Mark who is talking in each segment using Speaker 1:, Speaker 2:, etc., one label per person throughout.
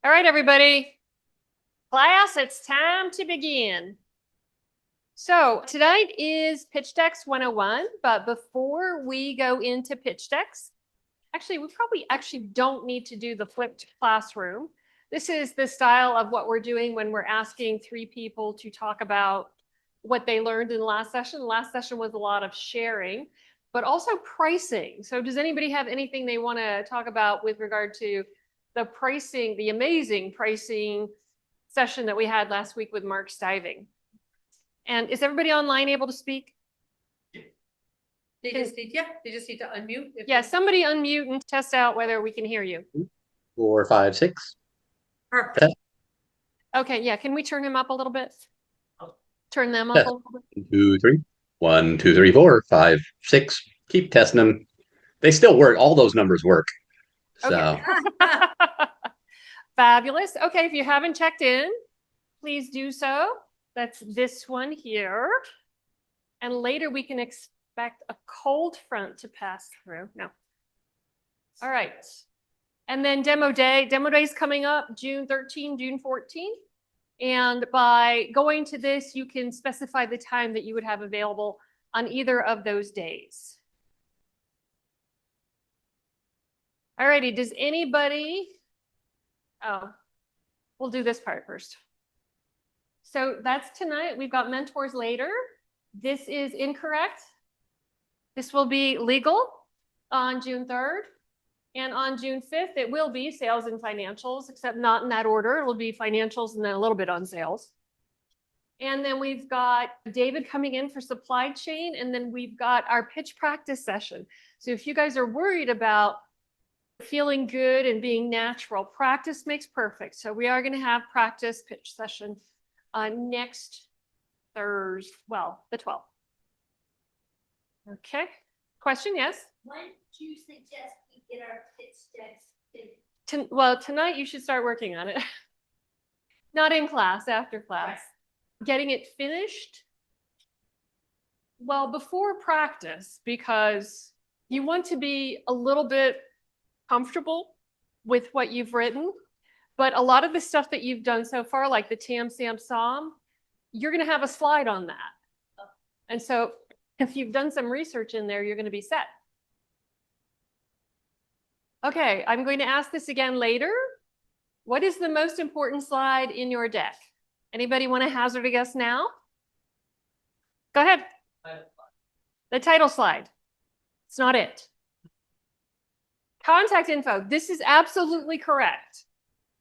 Speaker 1: All right, everybody. Class, it's time to begin. So tonight is Pitch Decks 101, but before we go into pitch decks, actually, we probably don't need to do the flipped classroom. This is the style of what we're doing when we're asking three people to talk about what they learned in the last session. The last session was a lot of sharing, but also pricing. So does anybody have anything they want to talk about with regard to the pricing, the amazing pricing session that we had last week with Mark Stiving? And is everybody online able to speak?
Speaker 2: They just need to unmute.
Speaker 1: Yeah, somebody unmute and test out whether we can hear you.
Speaker 3: 4, 5, 6.
Speaker 2: Perfect.
Speaker 1: Okay, yeah, can we turn him up a little bit? Turn them up a little bit.
Speaker 3: 1, 2, 3. 1, 2, 3, 4, 5, 6. Keep testing them. They still work. All those numbers work. So
Speaker 1: okay. Fabulous. Okay, if you haven't checked in, please do so. That's this one here. And later we can expect a cold front to pass through. No. All right. And then demo day is coming up June 13, June 14. And by going to this, you can specify the time that you would have available on either of those days. All righty, does anybody, we'll do this part first. So that's tonight. We've got mentors later. This is incorrect. This will be legal on June 3rd. And on June 5th, it will be sales and financials, except not in that order. It will be financials and then a little bit on sales. And then we've got David coming in for supply chain. And then we've got our pitch practice session. So if you guys are worried about feeling good and being natural, practice makes perfect. So we are going to have practice pitch session next Thursday, well, the 12th. Okay. Question, yes?
Speaker 4: When do you suggest we get our pitch decks?
Speaker 1: Well, tonight you should start working on it. Not in class, after class. Getting it finished, well, before practice, because you want to be a little bit comfortable with what you've written. But a lot of the stuff that you've done so far, like the TAM, SAM, SOM, you're going to have a slide on that. And so if you've done some research in there, you're going to be set. Okay, I'm going to ask this again later. What is the most important slide in your deck? Anybody want to hazard a guess now? Go ahead. The title slide. It's not it. Contact info. This is absolutely correct.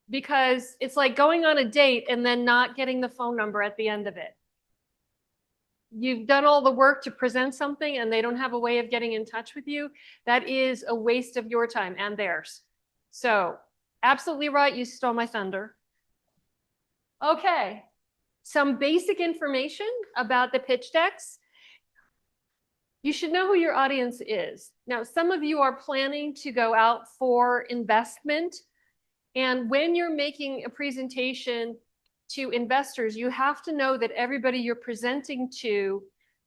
Speaker 1: Because it's like going on a date and then not getting the phone number at the end of it. You've done all the work to present something and they don't have a way of getting in touch with you. That is a waste of your time and theirs. So absolutely right. You stole my thunder. Okay. Some basic information about the pitch decks. You should know who your audience is. Now, some of you are planning to go out for investment. And when you're making a presentation to investors, you have to know that everybody you're presenting to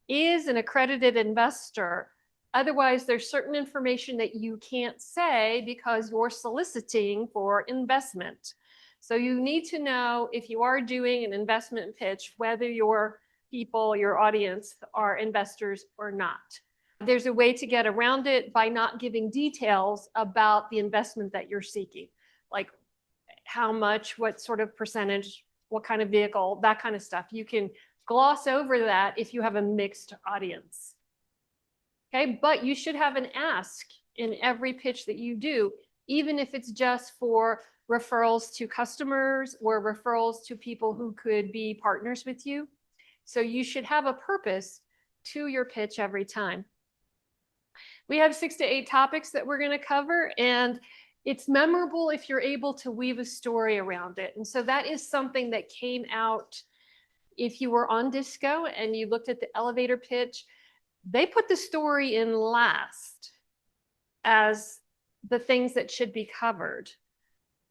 Speaker 1: is an accredited investor. Otherwise, there's certain information that you can't say because you're soliciting for investment. So you need to know if you are doing an investment pitch, whether your people, your audience are investors or not. There's a way to get around it by not giving details about the investment that you're seeking. Like how much, what sort of percentage, what kind of vehicle, that kind of stuff. You can gloss over that if you have a mixed audience. Okay, but you should have an ask in every pitch that you do, even if it's just for referrals to customers or referrals to people who could be partners with you. So you should have a purpose to your pitch every time. We have 6 to 8 topics that we're going to cover, and it's memorable if you're able to weave a story around it. And so that is something that came out if you were on Disco and you looked at the elevator pitch. They put the story in last as the things that should be covered.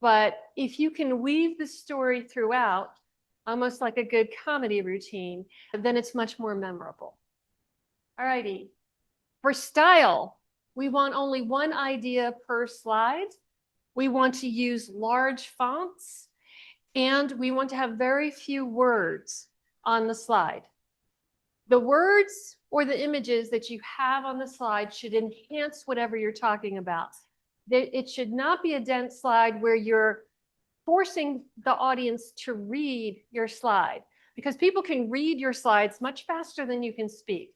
Speaker 1: But if you can weave the story throughout, almost like a good comedy routine, then it's much more memorable. All righty. For style, we want only one idea per slide. We want to use large fonts, and we want to have very few words on the slide. The words or the images that you have on the slide should enhance whatever you're talking about. It should not be a dense slide where you're forcing the audience to read your slide, because people can read your slides much faster than you can speak.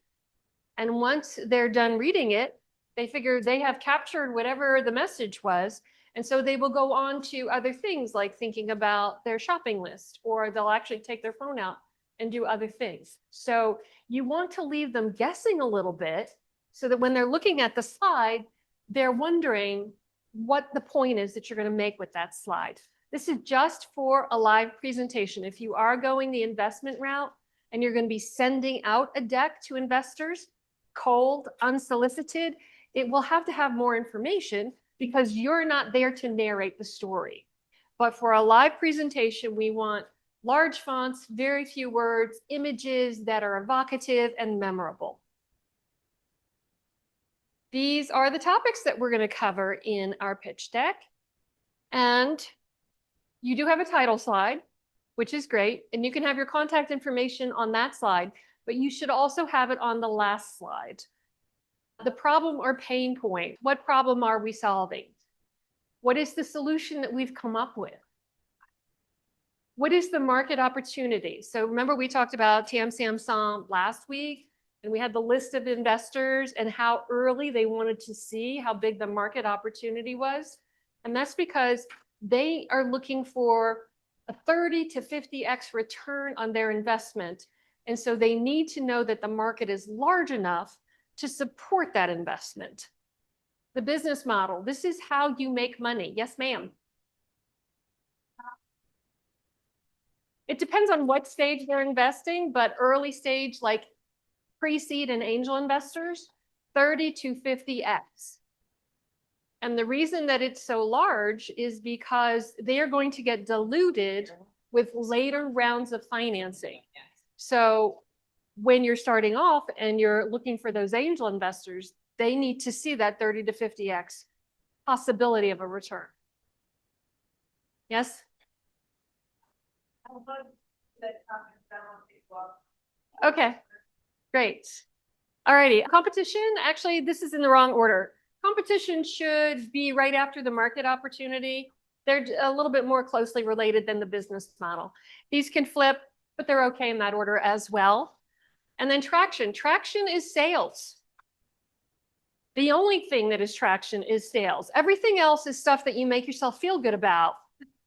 Speaker 1: And once they're done reading it, they figure they have captured whatever the message was. And so they will go on to other things like thinking about their shopping list, or they'll actually take their phone out and do other things. So you want to leave them guessing a little bit so that when they're looking at the slide, they're wondering what the point is that you're going to make with that slide. This is just for a live presentation. If you are going the investment route and you're going to be sending out a deck to investors, cold, unsolicited, it will have to have more information because you're not there to narrate the story. But for a live presentation, we want large fonts, very few words, images that are evocative and memorable. These are the topics that we're going to cover in our pitch deck. And you do have a title slide, which is great. And you can have your contact information on that slide, but you should also have it on the last slide. The problem or pain point. What problem are we solving? What is the solution that we've come up with? What is the market opportunity? So remember we talked about TAM Samsung last week, and we had the list of investors and how early they wanted to see how big the market opportunity was. And that's because they are looking for a 30 to 50x return on their investment. And so they need to know that the market is large enough to support that investment. The business model, this is how you make money. Yes, ma'am. It depends on what stage they're investing, but early stage, like pre-seed and angel investors, 30 to 50x. And the reason that it's so large is because they are going to get diluted with later rounds of financing. So when you're starting off and you're looking for those angel investors, they need to see that 30 to 50x possibility of a return. Yes? Okay, great. All righty, competition, actually, this is in the wrong order. Competition should be right after the market opportunity. They're a little bit more closely related than the business model. These can flip, but they're okay in that order as well. And then traction. Traction is sales. The only thing that is traction is sales. Everything else is stuff that you make yourself feel good about,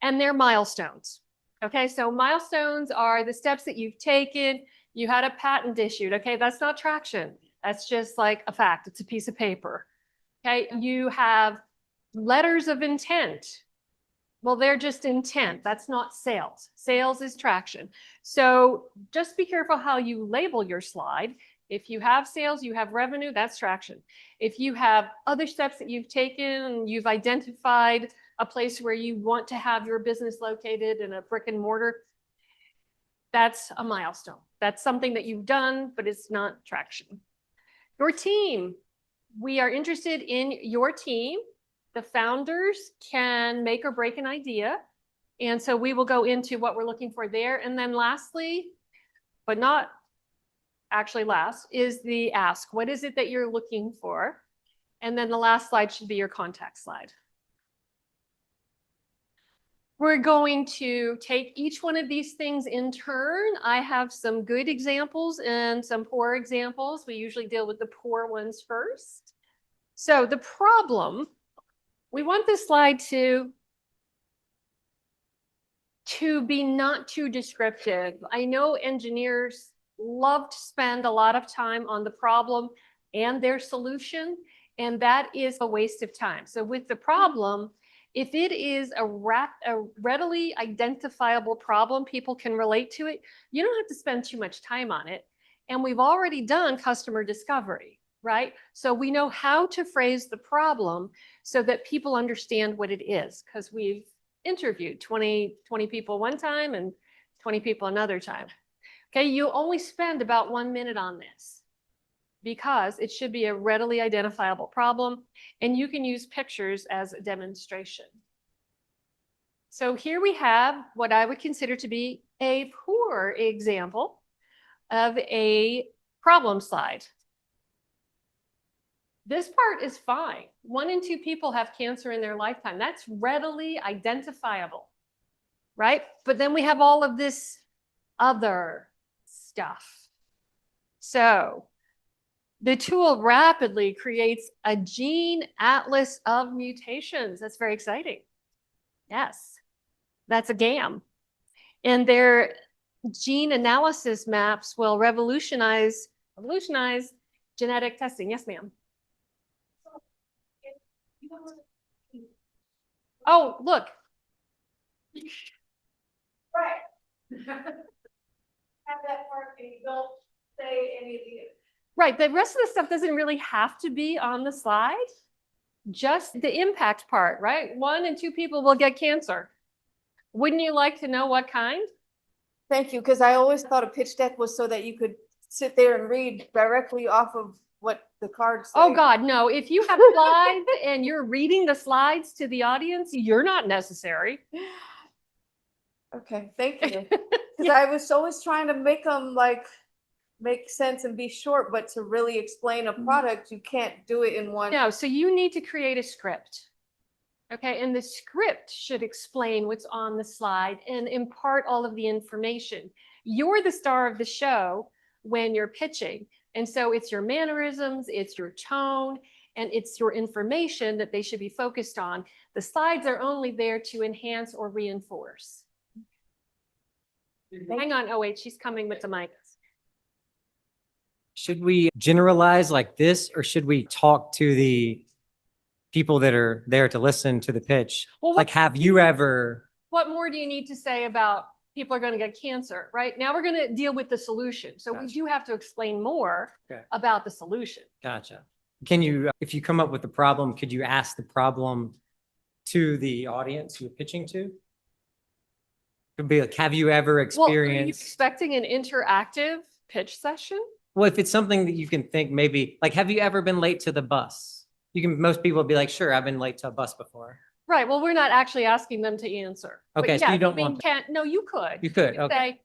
Speaker 1: and they're milestones. Okay, so milestones are the steps that you've taken. You had a patent issued. Okay, that's not traction. That's just like a fact. It's a piece of paper. Okay, you have letters of intent. Well, they're just intent. That's not sales. Sales is traction. So just be careful how you label your slide. If you have sales, you have revenue, that's traction. If you have other steps that you've taken, you've identified a place where you want to have your business located in a brick and mortar, that's a milestone. That's something that you've done, but it's not traction. Your team. We are interested in your team. The founders can make or break an idea. And so we will go into what we're looking for there. And then lastly, but not actually last, is the ask. What is it that you're looking for? And then the last slide should be your contact slide. We're going to take each one of these things in turn. I have some good examples and some poor examples. We usually deal with the poor ones first. So the problem, we want this slide to be not too descriptive. I know engineers love to spend a lot of time on the problem and their solution, and that is a waste of time. So with the problem, if it is a readily identifiable problem, people can relate to it, you don't have to spend too much time on it. And we've already done customer discovery, right? So we know how to phrase the problem so that people understand what it is, because we've interviewed 20 people one time and 20 people another time. Okay, you only spend about 1 minute on this because it should be a readily identifiable problem, and you can use pictures as a demonstration. So here we have what I would consider to be a poor example of a problem slide. This part is fine. 1 in 2 people have cancer in their lifetime. That's readily identifiable, right? But then we have all of this other stuff. So the tool rapidly creates a gene atlas of mutations. That's very exciting. Yes, that's a GAM. And their gene analysis maps will revolutionize genetic testing. Yes, ma'am. Oh, look.
Speaker 5: Right. Have that part and you don't say any of the.
Speaker 1: Right, the rest of the stuff doesn't really have to be on the slide. Just the impact part, right? 1 in 2 people will get cancer. Wouldn't you like to know what kind?
Speaker 5: Thank you, because I always thought a pitch deck was so that you could sit there and read directly off of what the cards say.
Speaker 1: Oh God, no. If you have slides and you're reading the slides to the audience, you're not necessary.
Speaker 5: Okay, thank you. Because I was always trying to make them like make sense and be short, but to really explain a product, you can't do it in one.
Speaker 1: No, so you need to create a script. Okay, and the script should explain what's on the slide and impart all of the information. You're the star of the show when you're pitching. And so it's your mannerisms, it's your tone, and it's your information that they should be focused on. The slides are only there to enhance or reinforce. Hang on, oh wait, she's coming with the mic.
Speaker 6: Should we generalize like this, or should we talk to the people that are there to listen to the pitch?
Speaker 1: Well,
Speaker 6: Like, have you ever?
Speaker 1: What more do you need to say about people are going to get cancer, right? Now we're going to deal with the solution. So we
Speaker 6: Gotcha.
Speaker 1: do have to explain more
Speaker 6: Okay.
Speaker 1: about the solution.
Speaker 6: Gotcha. Can you, if you come up with a problem, could you ask the problem to the audience you're pitching to? Could be like, have you ever
Speaker 1: Well, are you
Speaker 6: experienced?
Speaker 1: expecting an interactive pitch session?
Speaker 6: Well, if it's something that you can think maybe, like, have you ever been late to the bus? You can, most people would be like, sure, I've been late to a bus before.
Speaker 1: Right. Well, we're not actually asking them to answer. But
Speaker 6: Okay, so
Speaker 1: yeah,
Speaker 6: you don't
Speaker 1: I mean,
Speaker 6: want
Speaker 1: can't, no, you could.
Speaker 6: You could,
Speaker 1: You
Speaker 6: okay,
Speaker 1: say,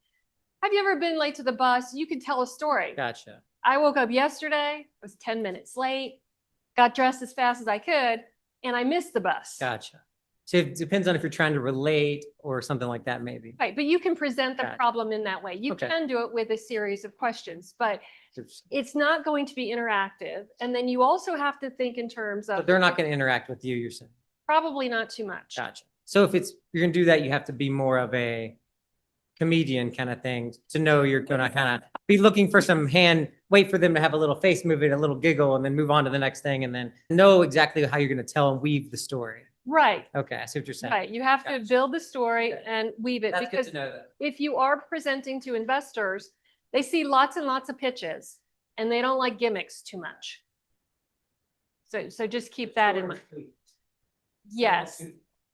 Speaker 1: have you ever been late to the bus? You could tell a story.
Speaker 6: gotcha.
Speaker 1: I woke up yesterday, was 10 minutes late, got dressed as fast as I could, and I missed the bus.
Speaker 6: Gotcha. So it depends on if you're trying to relate or something like that, maybe.
Speaker 1: Right, but you can present the
Speaker 6: Gotcha.
Speaker 1: problem in that way. You
Speaker 6: Okay.
Speaker 1: can do it with a series of questions, but it's not going to be interactive. And then you also have to think in terms
Speaker 6: But
Speaker 1: of
Speaker 6: they're not going to interact with you, you're saying.
Speaker 1: probably not too much.
Speaker 6: Gotcha. So if you're going to do that, you have to be more of a comedian kind of thing to know you're going to kind of be looking for some wait for them to have a little face movement, a little giggle, and then move on to the next thing, and then know exactly how you're going to tell and weave the story.
Speaker 1: Right,
Speaker 6: Okay, I see what you're saying.
Speaker 1: right. You have to
Speaker 6: Gotcha.
Speaker 1: build the story
Speaker 6: Okay.
Speaker 1: and weave it
Speaker 6: That's good
Speaker 1: because
Speaker 6: to know that.
Speaker 1: if you are presenting to investors, they see lots and lots of pitches and they don't like gimmicks too much. So just keep that in mind. Yes,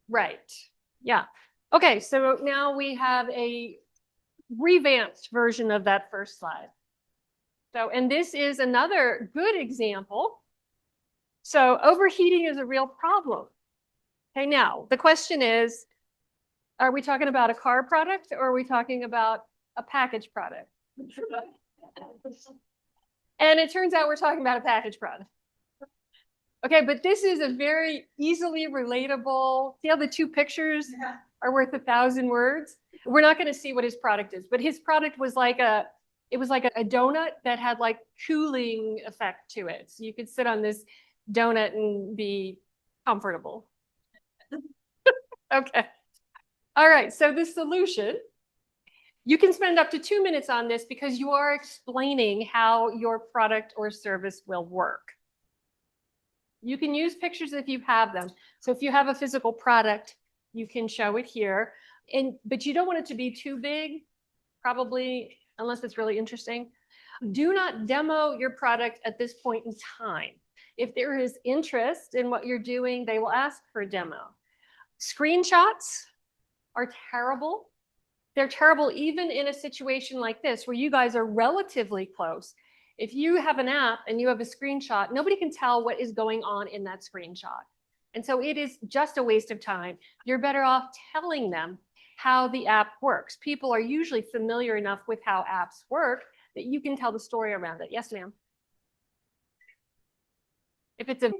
Speaker 1: right. Yeah. Okay, so now we have a revamped version of that first slide. So, and this is another good example. So overheating is a real problem. Okay, now the question is, are we talking about a car product or are we talking about a package product? And it turns out we're talking about a package product. Okay, but this is a very easily relatable, see how the two pictures are worth 1,000 words? We're not going to see what his product is, but his product was like a donut that had like cooling effect to it. So you could sit on this donut and be comfortable. Okay. All right, so the solution, you can spend up to 2 minutes on this because you are explaining how your product or service will work. You can use pictures if you have them. So if you have a physical product, you can show it here. But you don't want it to be too big, probably, unless it's really interesting. Do not demo your product at this point in time. If there is interest in what you're doing, they will ask for a demo. Screenshots are terrible. They're terrible even in a situation like this where you guys are relatively close. If you have an app and you have a screenshot, nobody can tell what is going on in that screenshot. And so it is just a waste of time. You're better off telling them how the app works. People are usually familiar enough with how apps work that you can tell the story around it. Yes, ma'am. If it's a,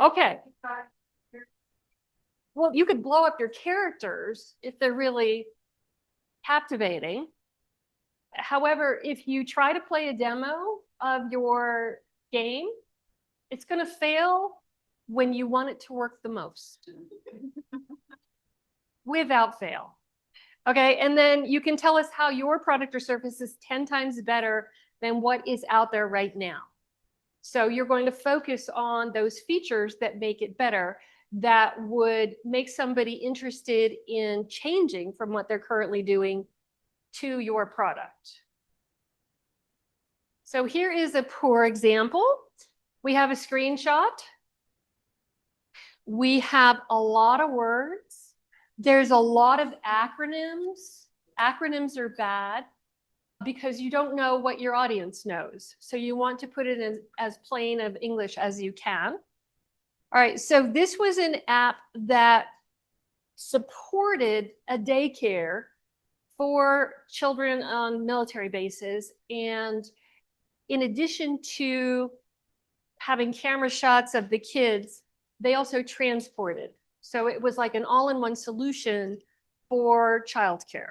Speaker 1: okay. Well, you could blow up your characters if they're really captivating. However, if you try to play a demo of your game, it's going to fail when you want it to work the most. Without fail. Okay, and then you can tell us how your product or service is 10 times better than what is out there right now. So you're going to focus on those features that make it better, that would make somebody interested in changing from what they're currently doing to your product. So here is a poor example. We have a screenshot. We have a lot of words. There's a lot of acronyms. Acronyms are bad because you don't know what your audience knows. So you want to put it in as plain of English as you can. All right, so this was an app that supported a daycare for children on military bases. And in addition to having camera shots of the kids, they also transported. So it was like an all-in-one solution for childcare.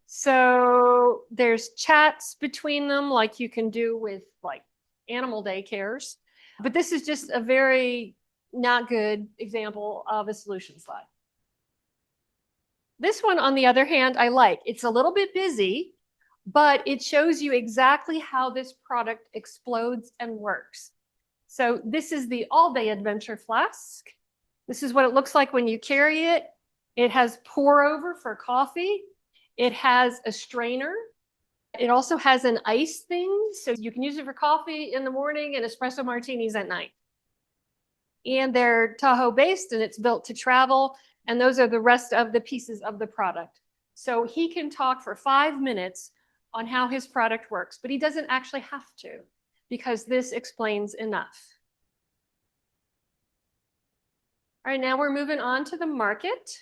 Speaker 1: So there's chats between them like you can do with like animal daycares. But this is just a very not good example of a solution slide. This one, on the other hand, I like. It's a little bit busy, but it shows you exactly how this product explodes and works. So this is the all-day adventure flask. This is what it looks like when you carry it. It has pour over for coffee. It has a strainer. It also has an ice thing, so you can use it for coffee in the morning and espresso martinis at night. And they're Tahoe based and it's built to travel. And those are the rest of the pieces of the product. So he can talk for 5 minutes on how his product works, but he doesn't actually have to because this explains enough. All right, now we're moving on to the market.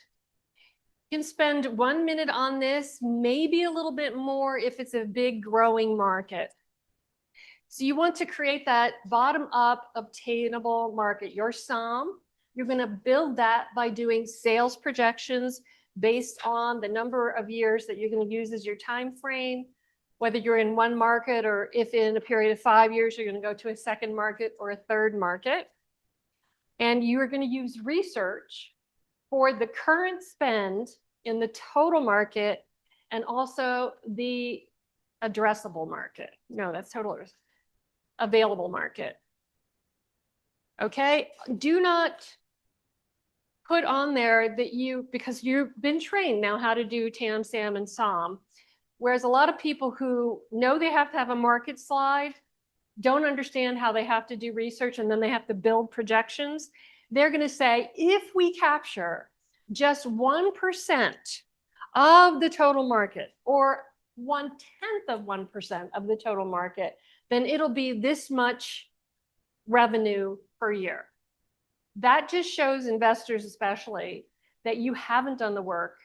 Speaker 1: You can spend 1 minute on this, maybe a little bit more if it's a big growing market. So you want to create that bottom-up obtainable market, your SOM. You're going to build that by doing sales projections based on the number of years that you're going to use as your time frame, whether you're in one market or if in a period of 5 years, you're going to go to a second market or a third market. And you are going to use research for the current spend in the total market and also the addressable market. No, that's total available market. Okay, do not put on there that because you've been trained now how to do TAM, SAM, and SOM. Whereas a lot of people who know they have to have a market slide don't understand how they have to do research and then they have to build projections. They're going to say, if we capture just 1% of the total market or 1/10 of 1% of the total market, then it'll be this much revenue per year. That just shows investors especially that you haven't done the work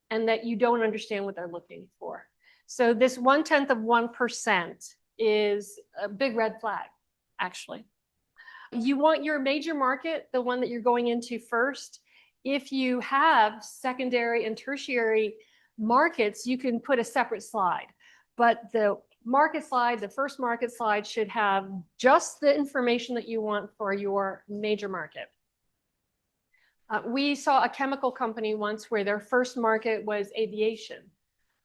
Speaker 1: and that you don't understand what they're looking for. So this 1/10 of 1% is a big red flag, actually. You want your major market, the one that you're going into first. If you have secondary and tertiary markets, you can put a separate slide. But the market slide, the first market slide, should have just the information that you want for your major market. We saw a chemical company once where their first market was aviation,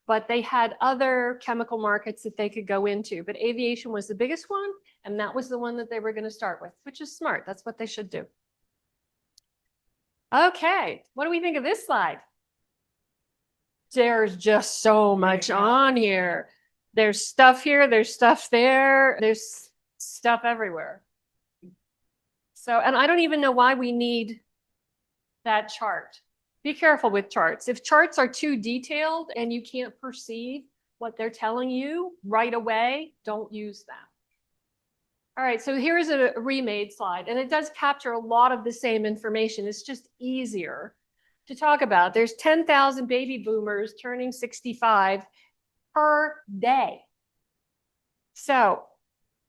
Speaker 1: but they had other chemical markets that they could go into. But aviation was the biggest one, and that was the one that they were going to start with, which is smart. That's what they should do. Okay, what do we think of this slide? There's just so much on here. There's stuff here, there's stuff there, there's stuff everywhere. So, and I don't even know why we need that chart. Be careful with charts. If charts are too detailed and you can't perceive what they're telling you right away, don't use them. All right, so here's a remade slide, and it does capture a lot of the same information. It's just easier to talk about. There's 10,000 baby boomers turning 65 per day. So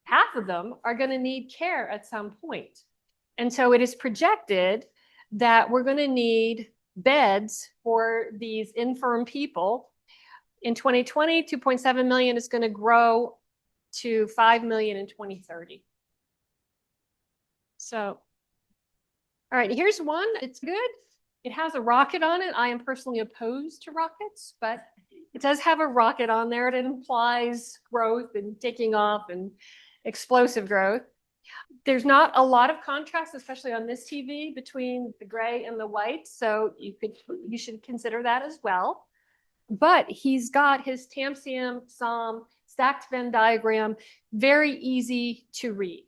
Speaker 1: half of them are going to need care at some point. And so it is projected that we're going to need beds for these infirm people. In 2020, 2.7 million is going to grow to 5 million in 2030. So, all right, here's one. It's good. It has a rocket on it. I am personally opposed to rockets, but it does have a rocket on there. It implies growth and taking off and explosive growth. There's not a lot of contrast, especially on this TV, between the gray and the white. So you should consider that as well. But he's got his Tamsium SOM stacked Venn diagram, very easy to read.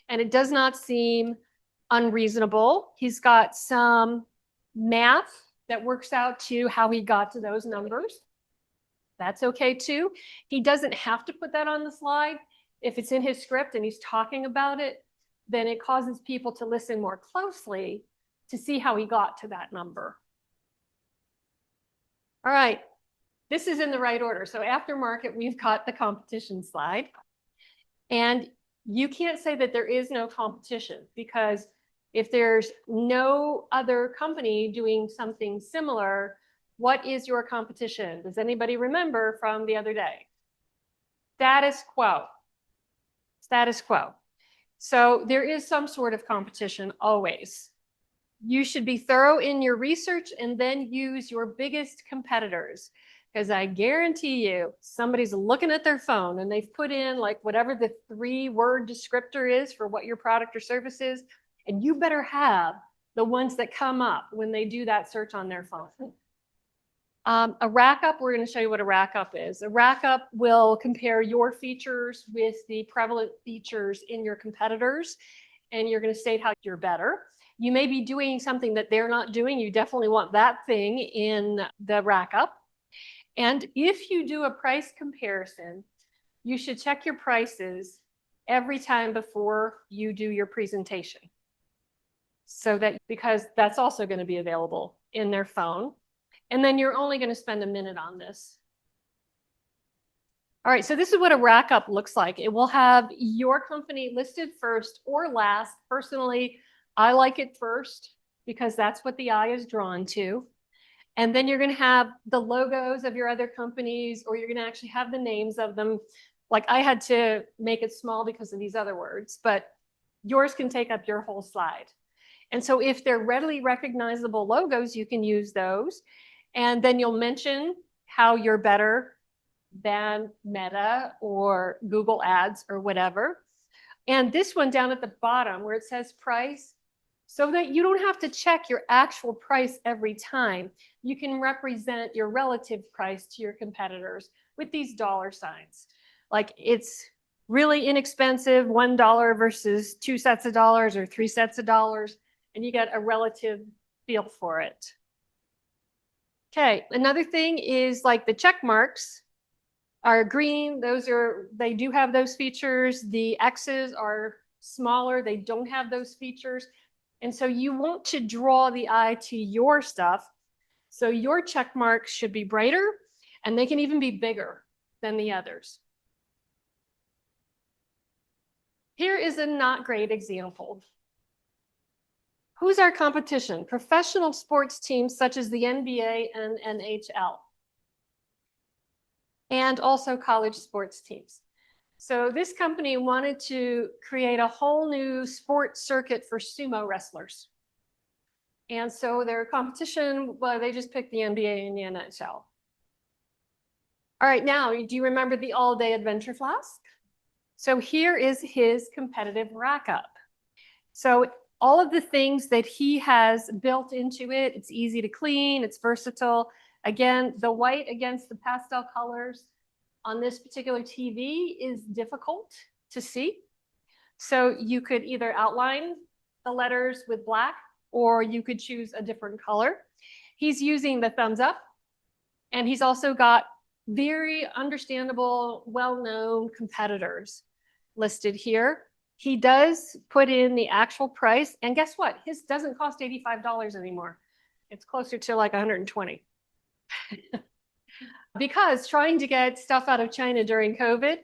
Speaker 1: And it does not seem unreasonable. He's got some math that works out to how he got to those numbers. That's okay too. He doesn't have to put that on the slide. If it's in his script and he's talking about it, then it causes people to listen more closely to see how he got to that number. All right, this is in the right order. So aftermarket, we've got the competition slide. And you can't say that there is no competition, because if there's no other company doing something similar, what is your competition? Does anybody remember from the other day? Status quo. Status quo. So there is some sort of competition always. You should be thorough in your research and then use your biggest competitors. Because I guarantee you, somebody's looking at their phone and they've put in like whatever the 3-word descriptor is for what your product or service is, and you better have the ones that come up when they do that search on their phone. A rack up, we're going to show you what a rack up is. A rack up will compare your features with the prevalent features in your competitors, and you're going to state how you're better. You may be doing something that they're not doing. You definitely want that thing in the rack up. And if you do a price comparison, you should check your prices every time before you do your presentation. So that, because that's also going to be available in their phone. And then you're only going to spend a minute on this. All right, so this is what a rack up looks like. It will have your company listed first or last. Personally, I like it first because that's what the eye is drawn to. And then you're going to have the logos of your other companies, or you're going to actually have the names of them. Like I had to make it small because of these other words, but yours can take up your whole slide. And so if they're readily recognizable logos, you can use those. And then you'll mention how you're better than Meta or Google Ads or whatever. And this one down at the bottom where it says price, so that you don't have to check your actual price every time. You can represent your relative price to your competitors with these dollar signs. Like it's really inexpensive, $1 versus 2 sets of dollars or 3 sets of dollars, and you get a relative feel for it. Okay, another thing is like the check marks are green. They do have those features. The X's are smaller. They don't have those features. And so you want to draw the eye to your stuff. So your check marks should be brighter, and they can even be bigger than the others. Here is a not great example. Who's our competition? Professional sports teams such as the NBA and NHL. And also college sports teams. So this company wanted to create a whole new sports circuit for sumo wrestlers. And so their competition, well, they just picked the NBA and the NHL. All right, now, do you remember the all-day adventure flask? So here is his competitive rack up. So all of the things that he has built into it, it's easy to clean, it's versatile. Again, the white against the pastel colors on this particular TV is difficult to see. So you could either outline the letters with black, or you could choose a different color. He's using the thumbs up, and he's also got very understandable, well-known competitors listed here. He does put in the actual price, and guess what? His doesn't cost $85 anymore. It's closer to like 120. Because trying to get stuff out of China during COVID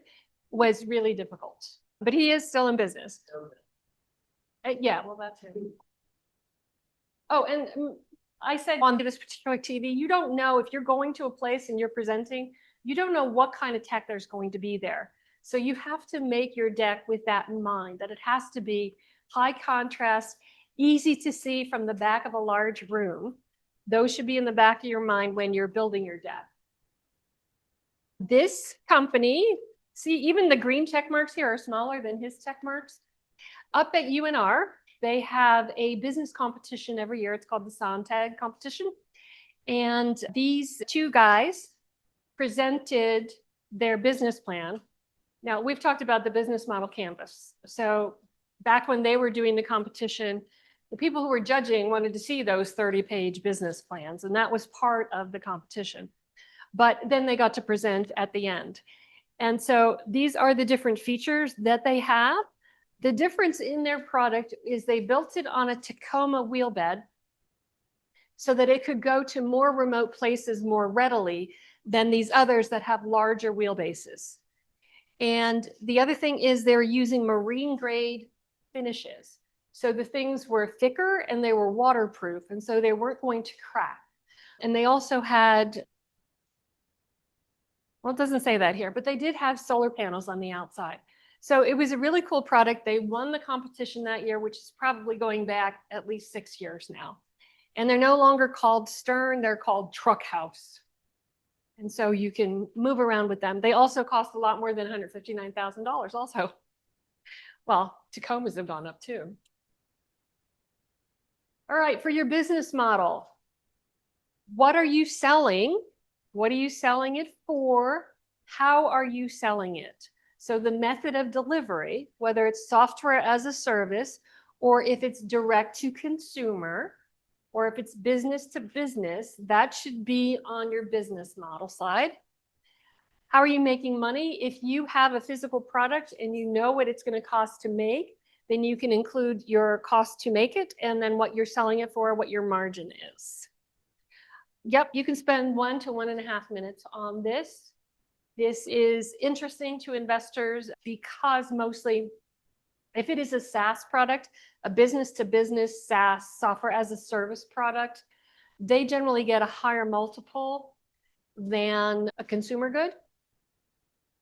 Speaker 1: was really difficult. But he is still in business. Yeah, well, that's it. Oh, and I said on this particular TV, you don't know if you're going to a place and you're presenting, you don't know what kind of tech there's going to be there. So you have to make your deck with that in mind, that it has to be high contrast, easy to see from the back of a large room. Those should be in the back of your mind when you're building your deck. This company, see, even the green check marks here are smaller than his check marks. Up at UNR, they have a business competition every year. It's called the Sontag competition. And these two guys presented their business plan. Now, we've talked about the business model canvas. So back when they were doing the competition, the people who were judging wanted to see those 30-page business plans, and that was part of the competition. But then they got to present at the end. And so these are the different features that they have. The difference in their product is they built it on a Tacoma wheel bed so that it could go to more remote places more readily than these others that have larger wheelbases. And the other thing is they're using marine grade finishes. So the things were thicker and they were waterproof, and so they weren't going to crack. And they also had, well, it doesn't say that here, but they did have solar panels on the outside. So it was a really cool product. They won the competition that year, which is probably going back at least 6 years now. And they're no longer called Stern, they're called Truck House. And so you can move around with them. They also cost a lot more than $159,000 also. Well, Tacomas have gone up too. All right, for your business model, what are you selling? What are you selling it for? How are you selling it? So the method of delivery, whether it's software as a service, or if it's direct to consumer, or if it's business to business, that should be on your business model side. How are you making money? If you have a physical product and you know what it's going to cost to make, then you can include your cost to make it and then what you're selling it for, what your margin is. Yep, you can spend 1 to 1.5 minutes on this. This is interesting to investors because mostly, if it is a SaaS product, a business-to-business SaaS, software as a service product, they generally get a higher multiple than a consumer good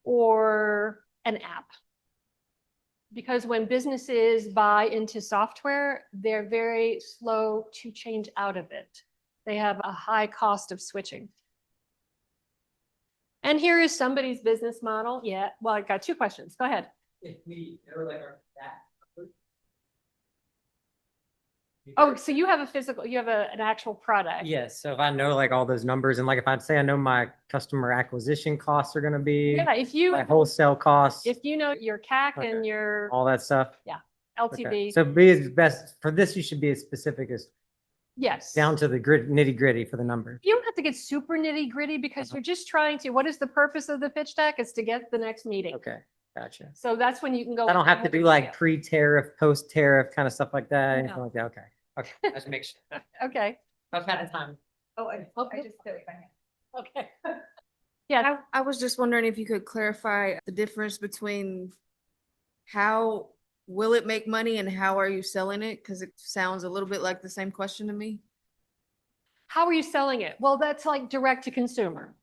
Speaker 1: or an app. Because when businesses buy into software, they're very slow to change out of it. They have a high cost of switching. And here is somebody's business model. Yeah, well, I got 2 questions. Go ahead.
Speaker 6: If we ever like our that.
Speaker 1: Oh, so you have a physical, you have an actual product.
Speaker 6: Yes, so if I know like all those numbers and like if I'd say I know my customer acquisition costs are gonna be,
Speaker 1: Yeah, if you,
Speaker 6: my wholesale costs,
Speaker 1: if you know your CAC and
Speaker 6: Okay.
Speaker 1: your
Speaker 6: all that stuff.
Speaker 1: LTV.
Speaker 6: Okay. So be as best, for this, you should be as specific as
Speaker 1: Yes.
Speaker 6: down to the nitty gritty for the number.
Speaker 1: You don't have to get super nitty gritty because
Speaker 6: Uh-huh.
Speaker 1: you're just trying to, what is the purpose of the pitch deck? Is to get the next meeting.
Speaker 6: Okay, gotcha.
Speaker 1: So that's when you can go.
Speaker 6: I don't have to do like pre-tariff, post-tariff kind of stuff like that, anything
Speaker 1: No.
Speaker 6: like that. Okay. Okay, let's make sure.
Speaker 1: Okay.
Speaker 6: I've had a time.
Speaker 2: Oh, I just did it.
Speaker 1: Okay. Yeah.
Speaker 5: I was just wondering if you could clarify the difference between how will it make money and how are you selling it? Because it sounds a little bit like the same question to me.
Speaker 1: How are you selling it? Well, that's like direct to consumer.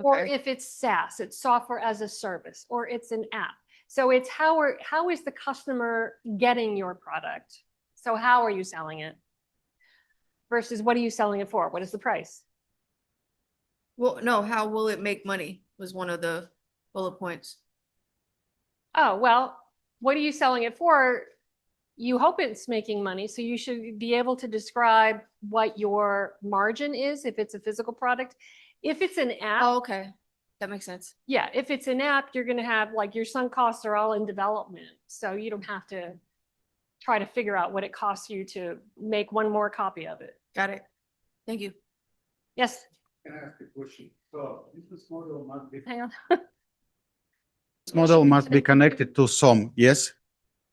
Speaker 1: Or
Speaker 5: Okay.
Speaker 1: if it's SaaS, it's software as a service, or it's an app. So it's how is the customer getting your product? So how are you selling it? Versus what are you selling it for? What is the price?
Speaker 5: Well, no, how will it make money was one of the bullet points.
Speaker 1: Oh, well, what are you selling it for? You hope it's making money, so you should be able to describe what your margin is if it's a physical product. If it's an app,
Speaker 5: Oh, okay. That makes sense.
Speaker 1: yeah, if it's an app, you're gonna have like your sunk costs are all in development. So you don't have to try to figure out what it costs you to make one more copy of it.
Speaker 5: Got it. Thank you.
Speaker 1: Yes,
Speaker 7: Can I ask a question? So business model must be,
Speaker 1: hang on.
Speaker 7: this model must be connected to some, yes?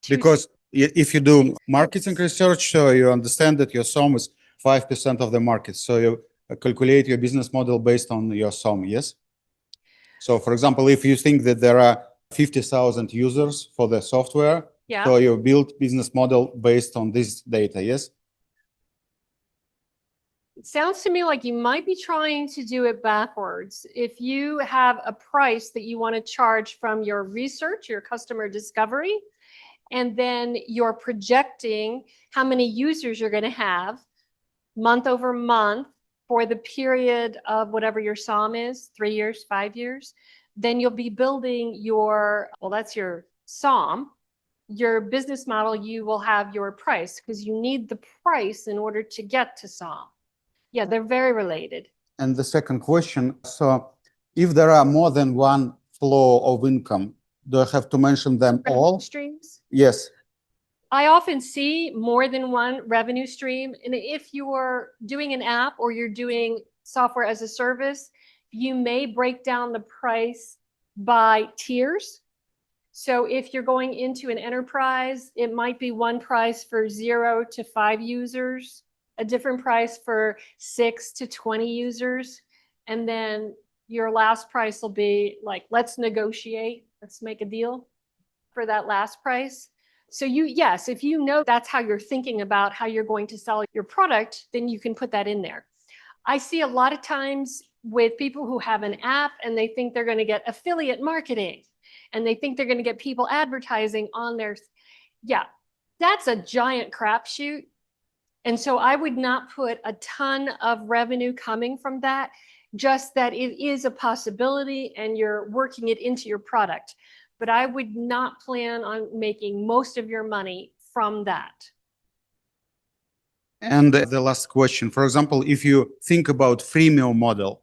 Speaker 8: Because if you do marketing research, so you understand that your SOM is 5% of the market. So you calculate your business model based on your SOM, yes? So for example, if you think that there are 50,000 users for the software,
Speaker 1: Yeah.
Speaker 8: so you build business model based on this data, yes?
Speaker 1: It sounds to me like you might be trying to do it backwards. If you have a price that you want to charge from your research, your customer discovery, and then you're projecting how many users you're going to have month over month for the period of whatever your SOM is, 3 years, 5 years, then you'll be building your, well, that's your SOM. Your business model, you will have your price because you need the price in order to get to SOM. Yeah, they're very related.
Speaker 8: And the second question, so if there are more than one flow of income, do I have to mention them all?
Speaker 1: Streams.
Speaker 8: Yes.
Speaker 1: I often see more than one revenue stream. And if you're doing an app or you're doing software as a service, you may break down the price by tiers. So if you're going into an enterprise, it might be one price for 0 to 5 users, a different price for 6 to 20 users. And then your last price will be like, let's negotiate, let's make a deal for that last price. So yes, if you know that's how you're thinking about how you're going to sell your product, then you can put that in there. I see a lot of times with people who have an app and they think they're going to get affiliate marketing and they think they're going to get people advertising on their, yeah, that's a giant crapshoot. And so I would not put a ton of revenue coming from that, just that it is a possibility and you're working it into your product. But I would not plan on making most of your money from that.
Speaker 8: And the last question, for example, if you think about freemium model,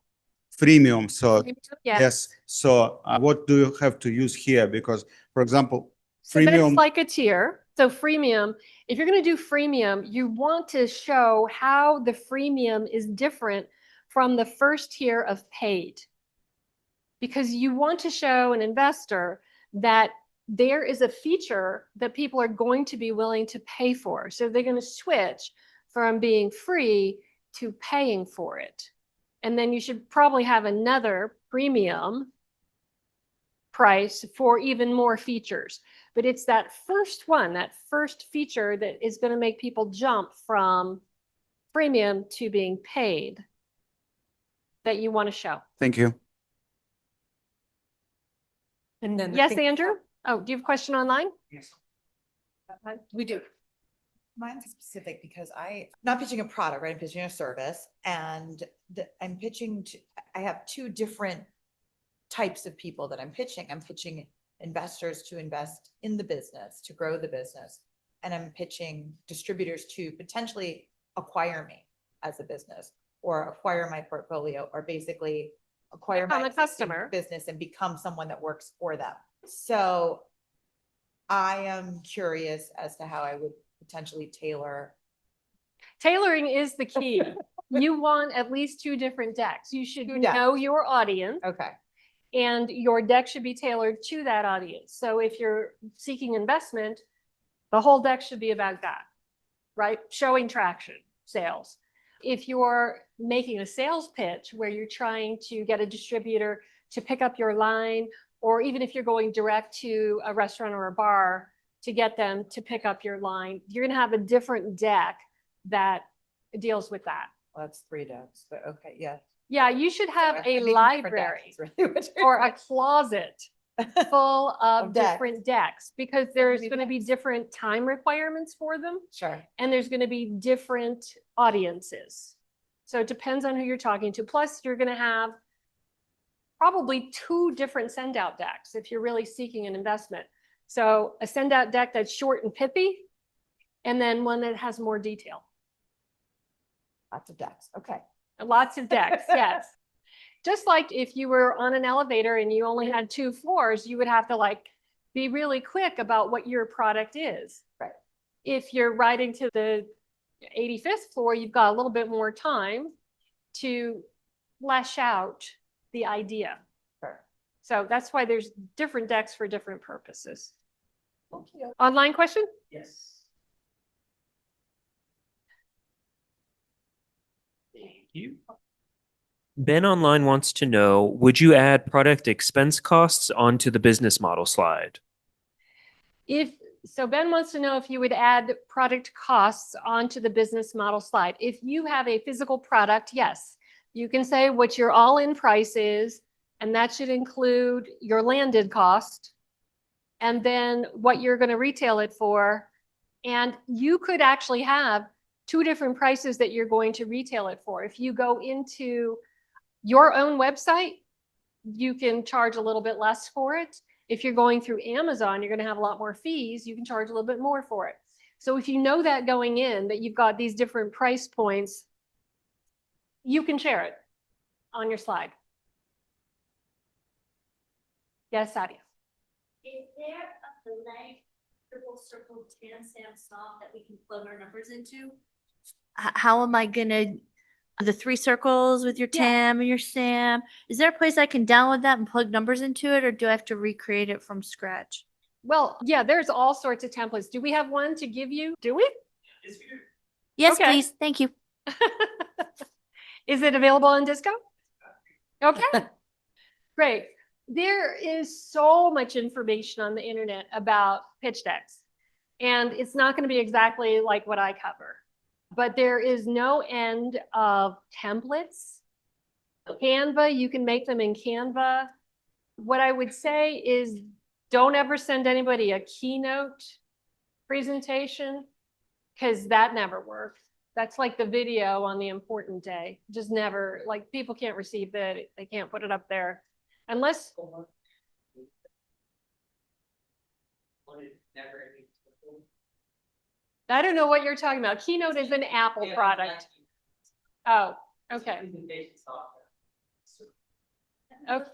Speaker 8: freemium, so yes, so what do you have to use here? Because, for example,
Speaker 1: So that's
Speaker 8: freemium,
Speaker 1: like a tier. So freemium, if you're going to do freemium, you want to show how the freemium is different from the first tier of paid. Because you want to show an investor that there is a feature that people are going to be willing to pay for. So they're going to switch from being free to paying for it. And then you should probably have another premium price for even more features. But it's that first one, that first feature that is going to make people jump from freemium to being paid that you want to show.
Speaker 8: thank you.
Speaker 2: And then.
Speaker 1: Yes, Andrew? Oh, do you have a question online?
Speaker 7: Yes.
Speaker 1: We do.
Speaker 2: Mine's specific because I'm not pitching a product, right? I'm pitching a service and I'm pitching to, I have two different types of people that I'm pitching. I'm pitching investors to invest in the business, to grow the business. And I'm pitching distributors to potentially acquire me as a business or acquire my portfolio or basically acquire
Speaker 1: Become
Speaker 2: my
Speaker 1: a customer.
Speaker 2: business and become someone that works for them. So I am curious as to how I would potentially tailor.
Speaker 1: Tailoring is the key. You want at least 2 different decks. You should
Speaker 2: Two decks.
Speaker 1: know your audience
Speaker 2: Okay.
Speaker 1: and your deck should be tailored to that audience. So if you're seeking investment, the whole deck should be about that, right? Showing traction, sales. If you're making a sales pitch where you're trying to get a distributor to pick up your line, or even if you're going direct to a restaurant or a bar to get them to pick up your line, you're going to have a different deck that deals with that.
Speaker 2: Well, that's 3 decks, but okay, yeah.
Speaker 1: Yeah, you should have
Speaker 2: I'm
Speaker 1: a
Speaker 2: thinking different decks
Speaker 1: library
Speaker 2: is really what you're
Speaker 1: or a closet full of
Speaker 2: Of decks.
Speaker 1: different decks because there's
Speaker 2: many
Speaker 1: going to be
Speaker 2: decks?
Speaker 1: different time requirements for them
Speaker 2: Sure.
Speaker 1: and there's going to be different audiences. So it depends on who you're talking to. Plus, you're going to have probably 2 different send out decks if you're really seeking an investment. So a send out deck that's short and pithy, and then one that has more detail.
Speaker 2: Lots of decks. Okay.
Speaker 1: Lots of decks, yes. Just like if you were on an elevator and you only had 2 floors, you would have to like be really quick about what your product is.
Speaker 2: Right.
Speaker 1: If you're riding to the 85th floor, you've got a little bit more time to flesh out the idea.
Speaker 2: Sure.
Speaker 1: So that's why there's different decks for different purposes. Online question?
Speaker 6: Yes.
Speaker 9: Thank you. Ben Online wants to know, would you add product expense costs onto the business model slide?
Speaker 1: So Ben wants to know if you would add product costs onto the business model slide. If you have a physical product, yes, you can say what your all-in price is, and that should include your landed cost, and then what you're going to retail it for. And you could actually have two different prices that you're going to retail it for. If you go into your own website, you can charge a little bit less for it. If you're going through Amazon, you're going to have a lot more fees. You can charge a little bit more for it. So if you know that going in, that you've got these different price points, you can share it on your slide. Yes, Sadia.
Speaker 4: Is there a blank triple circle tan Sam soft that we can plug our numbers into? How am I gonna, the three circles with your
Speaker 1: Yeah.
Speaker 4: TAM and your SAM? Is there a place I can download that and plug numbers into it, or do I have to recreate it from scratch?
Speaker 1: Well, yeah, there's all sorts of templates. Do we have one to give you? Do we?
Speaker 4: Yes,
Speaker 1: Okay.
Speaker 4: please. Thank you.
Speaker 1: Is it available in Disco? Okay, great. There is so much information on the internet about pitch decks, and it's not going to be exactly like what I cover, but there is no end of templates. Canva, you can make them in Canva. What I would say is don't ever send anybody a keynote presentation, because that never works. That's like the video on the important day. Just never, like, people can't receive it. They can't put it up there unless, I don't know what you're talking about. Keynote is an Apple product. Oh, okay. Okay.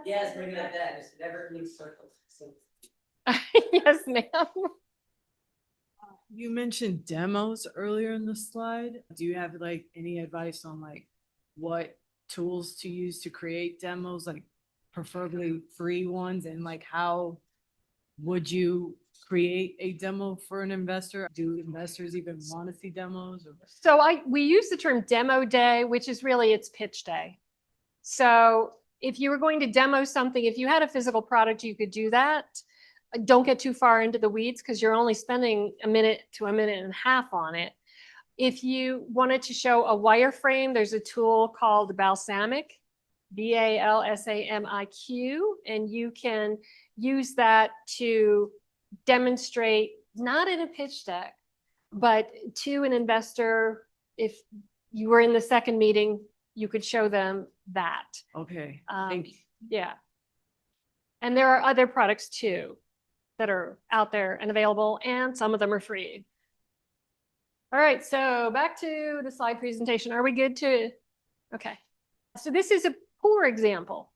Speaker 6: Yes, maybe like that. It's never leaves circles.
Speaker 1: Yes, ma'am.
Speaker 10: You mentioned demos earlier in the slide. Do you have like any advice on like what tools to use to create demos, like preferably free ones, and like how would you create a demo for an investor? Do investors even want to see demos?
Speaker 1: So we use the term demo day, which is really it's pitch day. So if you were going to demo something, if you had a physical product, you could do that. Don't get too far into the weeds because you're only spending a minute to a minute and a half on it. If you wanted to show a wireframe, there's a tool called Balsamiq, Balsamiq, and you can use that to demonstrate, not in a pitch deck, but to an investor. If you were in the second meeting, you could show them that.
Speaker 10: Okay,
Speaker 1: Um,
Speaker 10: thank you.
Speaker 1: Yeah. And there are other products too that are out there and available, and some of them are free. All right, so back to the slide presentation. Are we good to, okay. So this is a poor example.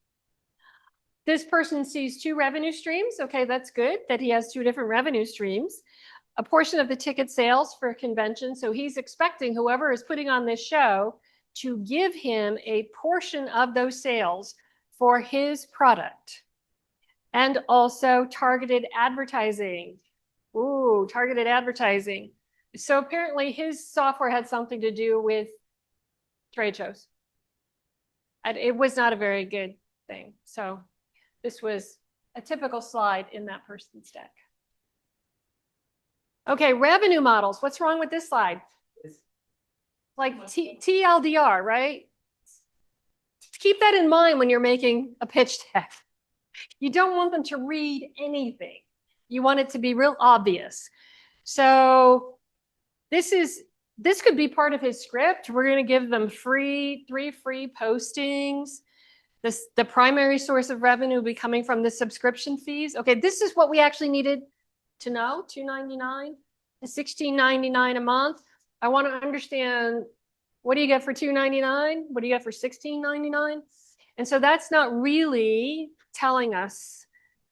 Speaker 1: This person sees two revenue streams. Okay, that's good that he has two different revenue streams. A portion of the ticket sales for a convention. So he's expecting whoever is putting on this show to give him a portion of those sales for his product. And also targeted advertising. Ooh, targeted advertising. So apparently his software had something to do with trade shows. And it was not a very good thing. So this was a typical slide in that person's deck. Okay, revenue models. What's wrong with this slide? Like TLDR, right? Keep that in mind when you're making a pitch deck. You don't want them to read anything. You want it to be real obvious. So this could be part of his script. We're going to give them three free postings. The primary source of revenue will be coming from the subscription fees. Okay, this is what we actually needed to know, $2.99 to $16.99 a month. I want to understand, what do you get for $2.99? What do you get for $16.99? And so that's not really telling us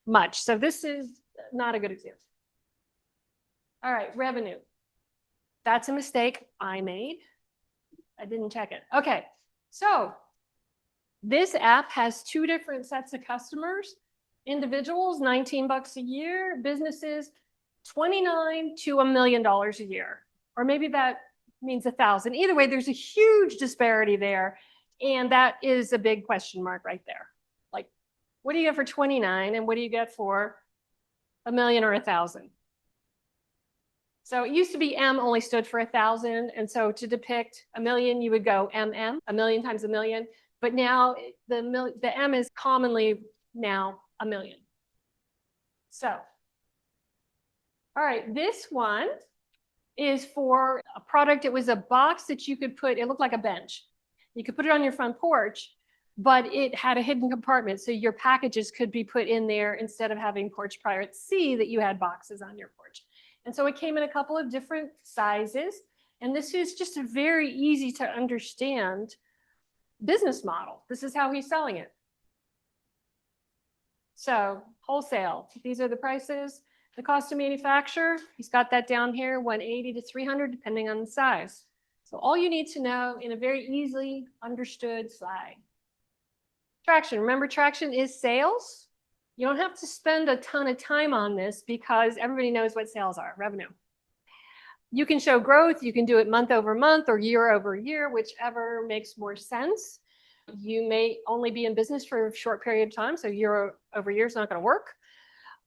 Speaker 1: much. So this is not a good example. All right, revenue. That's a mistake I made. I didn't check it. Okay, so this app has two different sets of customers. Individuals, $19 a year. Businesses, $29 to $1 million a year. Or maybe that means 1,000. Either way, there's a huge disparity there. And that is a big question mark right there. Like, what do you get for 29 and what do you get for $1 million or 1,000? So it used to be M only stood for 1,000. And so to depict $1 million, you would go MM, 1 million times 1 million. But now the M is commonly now 1 million. So, all right, this one is for a product. It was a box that you could put, it looked like a bench. You could put it on your front porch, but it had a hidden compartment. So your packages could be put in there instead of having porch pirates see that you had boxes on your porch. And so it came in a couple of different sizes. And this is just a very easy to understand business model. This is how he's selling it. So wholesale, these are the prices. The cost to manufacture, he's got that down here, 180 to 300, depending on the size. So all you need to know in a very easily understood slide. Traction, remember traction is sales. You don't have to spend a ton of time on this because everybody knows what sales are, revenue. You can show growth, you can do it month over month or year over year, whichever makes more sense. You may only be in business for a short period of time, so year over year is not going to work.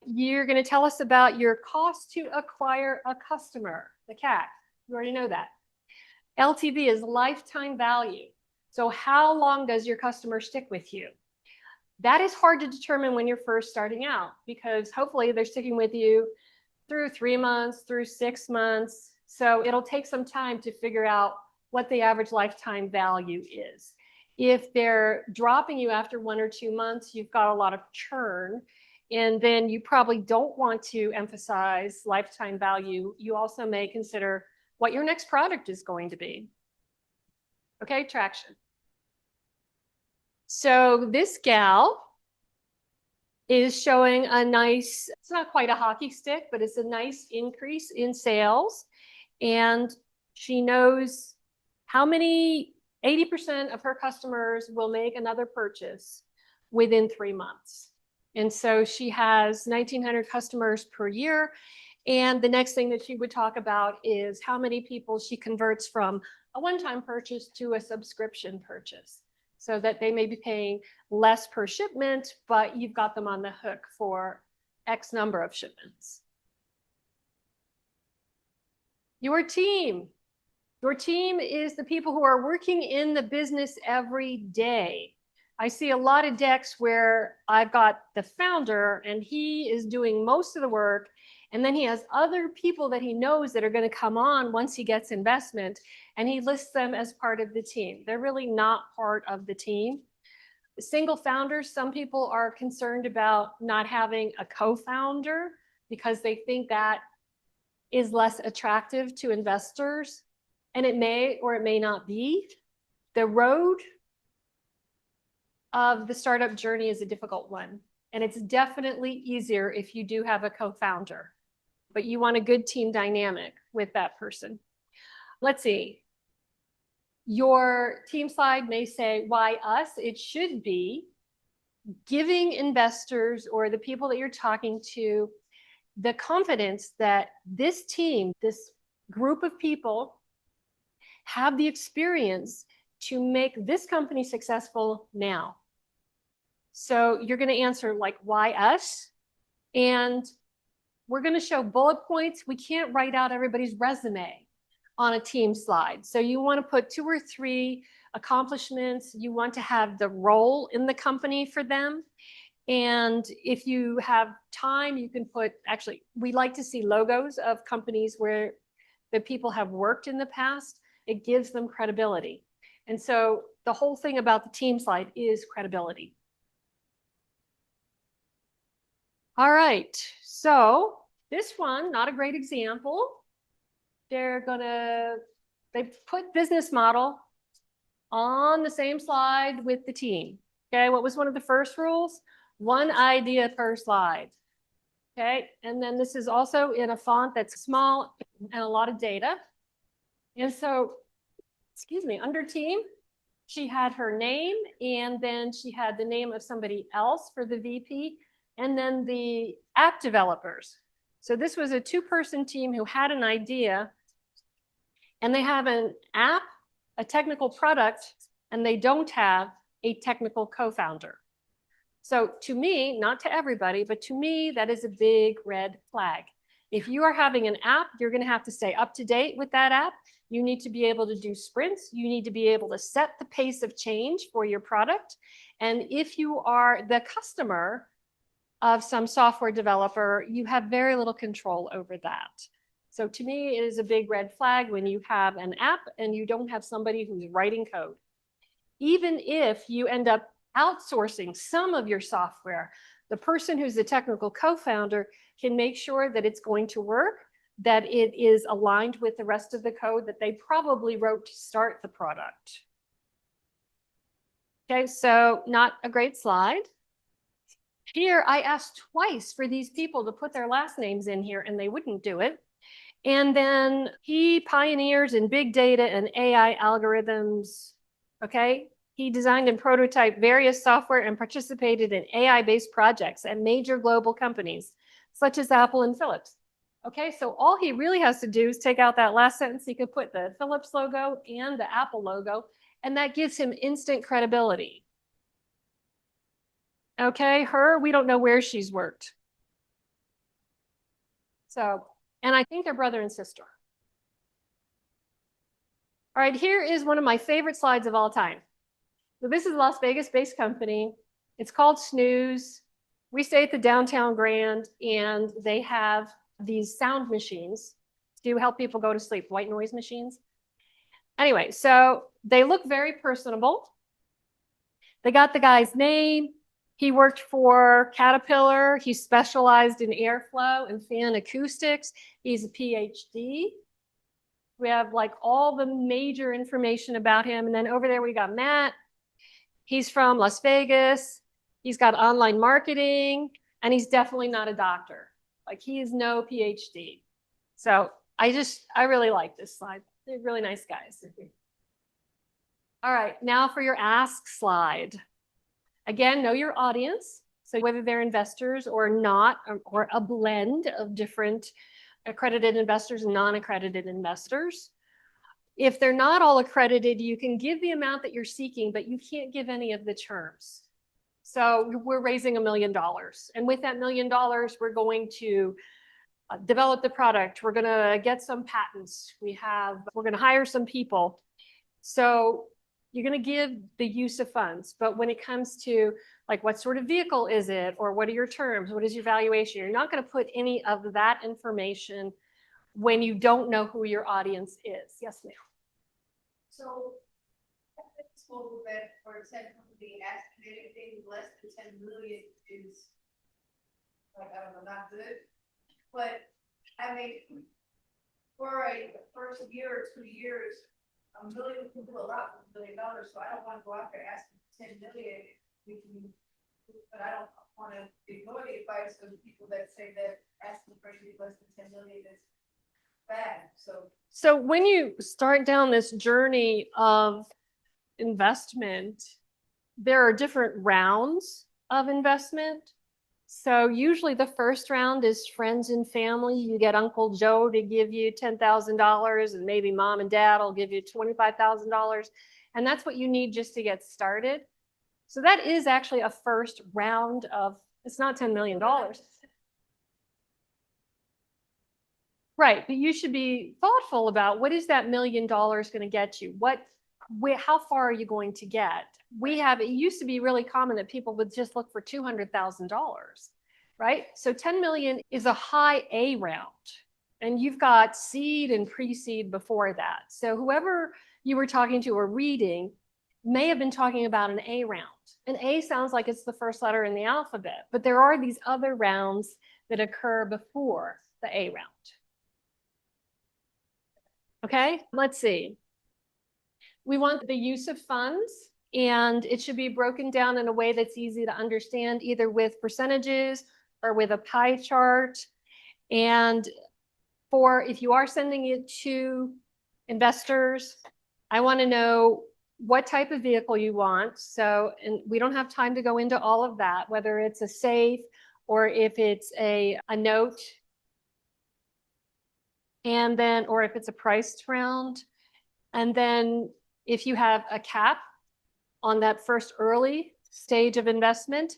Speaker 1: You're going to tell us about your cost to acquire a customer, the CAC. You already know that. LTV is lifetime value. So how long does your customer stick with you? That is hard to determine when you're first starting out because hopefully they're sticking with you through 3 months, through 6 months. So it'll take some time to figure out what the average lifetime value is. If they're dropping you after 1 or 2 months, you've got a lot of churn. And then you probably don't want to emphasize lifetime value. You also may consider what your next product is going to be. Okay, traction. So this gal is showing a nice, it's not quite a hockey stick, but it's a nice increase in sales. And she knows how many, 80% of her customers will make another purchase within 3 months. And so she has 1,900 customers per year. And the next thing that she would talk about is how many people she converts from a one-time purchase to a subscription purchase so that they may be paying less per shipment, but you've got them on the hook for X number of shipments. Your team. Your team is the people who are working in the business every day. I see a lot of decks where I've got the founder and he is doing most of the work. And then he has other people that he knows that are going to come on once he gets investment. And he lists them as part of the team. They're really not part of the team. Single founders, some people are concerned about not having a co-founder because they think that is less attractive to investors. And it may or it may not be. The road of the startup journey is a difficult one. And it's definitely easier if you do have a co-founder, but you want a good team dynamic with that person. Let's see. Your team slide may say, why us? It should be giving investors or the people that you're talking to the confidence that this team, this group of people have the experience to make this company successful now. So you're going to answer like, why us? And we're going to show bullet points. We can't write out everybody's resume on a team slide. So you want to put 2 or 3 accomplishments. You want to have the role in the company for them. And if you have time, you can put, actually, we like to see logos of companies where the people have worked in the past. It gives them credibility. And so the whole thing about the team slide is credibility. All right, so this one, not a great example. They put business model on the same slide with the team. Okay, what was one of the first rules? 1 idea per slide. Okay, and then this is also in a font that's small and a lot of data. And so, excuse me, under team, she had her name and then she had the name of somebody else for the VP. and then the app developers. So this was a two-person team who had an idea, and they have an app, a technical product, and they don't have a technical co-founder. So to me, not to everybody, but to me, that is a big red flag. If you are having an app, you're going to have to stay up to date with that app. You need to be able to do sprints. You need to be able to set the pace of change for your product. And if you are the customer of some software developer, you have very little control over that. So to me, it is a big red flag when you have an app and you don't have somebody who's writing code. Even if you end up outsourcing some of your software, the person who's the technical co-founder can make sure that it's going to work, that it is aligned with the rest of the code that they probably wrote to start the product. Okay, so not a great slide. Here, I asked twice for these people to put their last names in here, and they wouldn't do it. And then he pioneers in big data and AI algorithms. Okay, he designed and prototyped various software and participated in AI-based projects at major global companies, such as Apple and Philips. Okay, so all he really has to do is take out that last sentence. He could put the Philips logo and the Apple logo, and that gives him instant credibility. Okay, her, we don't know where she's worked. So, and I think they're brother and sister. All right, here is one of my favorite slides of all time. So this is a Las Vegas-based company. It's called Snooze. We stay at the downtown Grand, and they have these sound machines to help people go to sleep, white noise machines. Anyway, so they look very personable. They got the guy's name. He worked for Caterpillar. He specialized in airflow and fan acoustics. He's a PhD. We have like all the major information about him. And then over there, we got Matt. He's from Las Vegas. He's got online marketing, and he's definitely not a doctor. Like, he is no PhD. So I really like this slide. They're really nice guys. All right, now for your ask slide. Again, know your audience. So whether they're investors or not, or a blend of different accredited investors and non-accredited investors. If they're not all accredited, you can give the amount that you're seeking, but you can't give any of the terms. So we're raising $1 million. And with that $1 million, we're going to develop the product. We're going to get some patents. We're going to hire some people. So you're going to give the use of funds. But when it comes to like, what sort of vehicle is it? Or what are your terms? What is your valuation? You're not going to put any of that information when you don't know who your audience is. Yes, ma'am.
Speaker 11: So, this mobile bet for a tech company asking anything less than 10 million is, like, I don't know, not good. But I mean, for a first year or 2 years, $1 million can do a lot with $1 million. So I don't want to go out there asking 10 million. But I don't want to ignore the advice of the people that say that asking for anything less than 10 million is bad.
Speaker 1: So when you start down this journey of investment, there are different rounds of investment. So usually the first round is friends and family. You get Uncle Joe to give you $10,000, and maybe mom and dad will give you $25,000. And that's what you need just to get started. So that is actually a first round of, it's not $10 million. Right, but you should be thoughtful about, what is that $1 million going to get you? How far are you going to get? It used to be really common that people would just look for $200,000, right? So 10 million is a high A round, and you've got seed and pre-seed before that. So whoever you were talking to or reading may have been talking about an A round. An A sounds like it's the first letter in the alphabet, but there are these other rounds that occur before the A round. Okay, let's see. We want the use of funds, and it should be broken down in a way that's easy to understand, either with percentages or with a pie chart. And if you are sending it to investors, I want to know what type of vehicle you want. So, and we don't have time to go into all of that, whether it's a safe or if it's a note, and then, or if it's a priced round. And then if you have a cap on that first early stage of investment,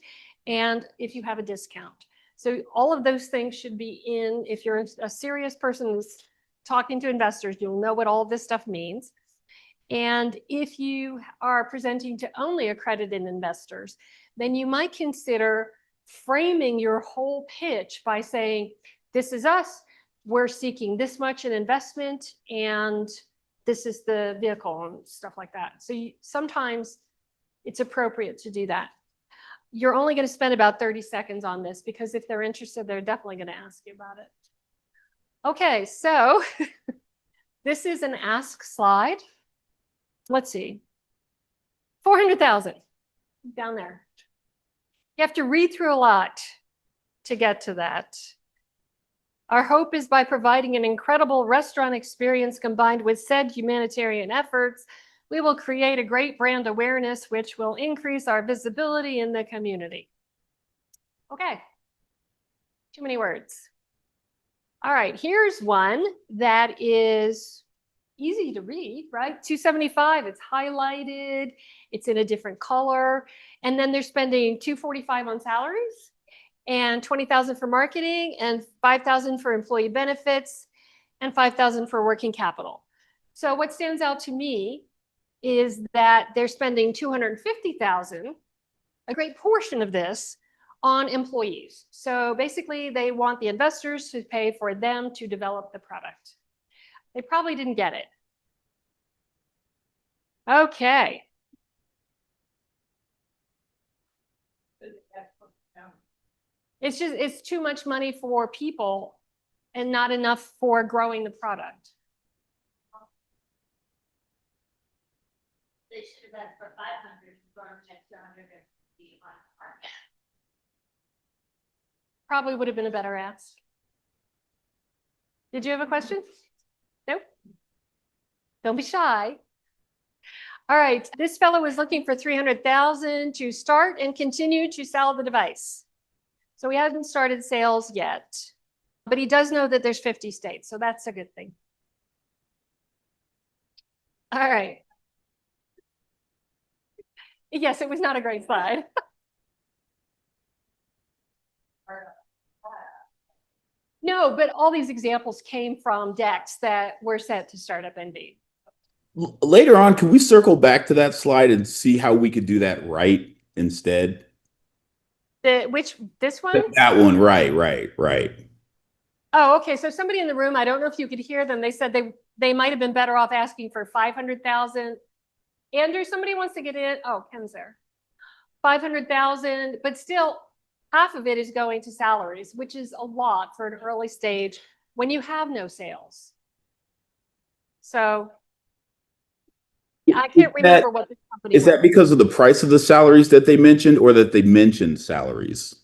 Speaker 1: and if you have a discount. So all of those things should be in, if you're a serious person who's talking to investors, you'll know what all of this stuff means. And if you are presenting to only accredited investors, then you might consider framing your whole pitch by saying, this is us, we're seeking this much in investment, and this is the vehicle and stuff like that. So sometimes it's appropriate to do that. You're only going to spend about 30 seconds on this because if they're interested, they're definitely going to ask you about it. Okay, so this is an ask slide. Let's see. 400,000 down there. You have to read through a lot to get to that. Our hope is by providing an incredible restaurant experience combined with said humanitarian efforts, we will create a great brand awareness, which will increase our visibility in the community. Okay, too many words. All right, here's one that is easy to read, right? 275, it's highlighted, it's in a different color, and then they're spending 245 on salaries and 20,000 for marketing and 5,000 for employee benefits and 5,000 for working capital. So what stands out to me is that they're spending 250,000, a great portion of this, on employees. So basically they want the investors to pay for them to develop the product. They probably didn't get it. Okay. It's too much money for people and not enough for growing the product.
Speaker 4: They should have asked for 500, for an extra 100 on market.
Speaker 1: Probably would have been a better ask. Did you have a question? Nope. Don't be shy. All right, this fellow is looking for 300,000 to start and continue to sell the device. So he hasn't started sales yet, but he does know that there's 50 states, so that's a good thing. All right. Yes, it was not a great slide. No, but all these examples came from decks that were sent to Startup NV.
Speaker 12: Later on, can we circle back to that slide and see how we could do that right instead?
Speaker 1: This one?
Speaker 12: That one, right.
Speaker 1: Oh, okay. So somebody in the room, I don't know if you could hear them. They said they might have been better off asking for 500,000. Andrew, somebody wants to get in. Oh, Ken's there. 500,000, but still half of it is going to salaries, which is a lot for an early stage when you have no sales. So I can't remember what the company
Speaker 12: is. That because of the price of the salaries that they mentioned, or that they mentioned salaries?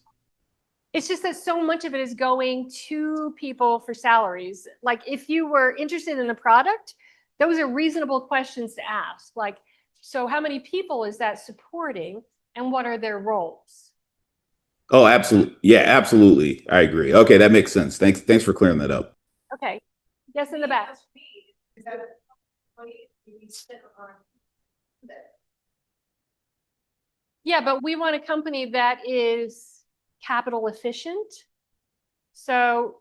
Speaker 1: It's just that so much of it is going to people for salaries. Like if you were interested in the product, those are reasonable questions to ask. Like, so how many people is that supporting and what are their roles?
Speaker 12: Oh, absolutely. Yeah, absolutely. I agree. Okay, that makes sense. Thanks for clearing that up.
Speaker 1: Okay. Yes, in the back. Yeah, but we want a company that is capital efficient. So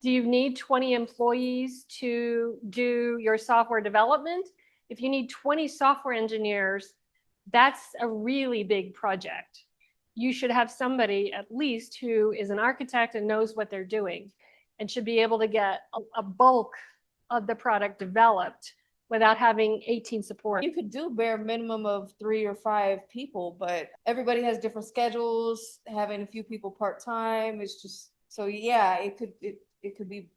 Speaker 1: do you need 20 employees to do your software development? If you need 20 software engineers, that's a really big project. You should have somebody at least who is an architect and knows what they're doing and should be able to get a bulk of the product developed without having 18 support.
Speaker 5: You could do bare minimum of 3 or 5 people, but everybody has different schedules. Having a few people part-time, it's just, so yeah, it could be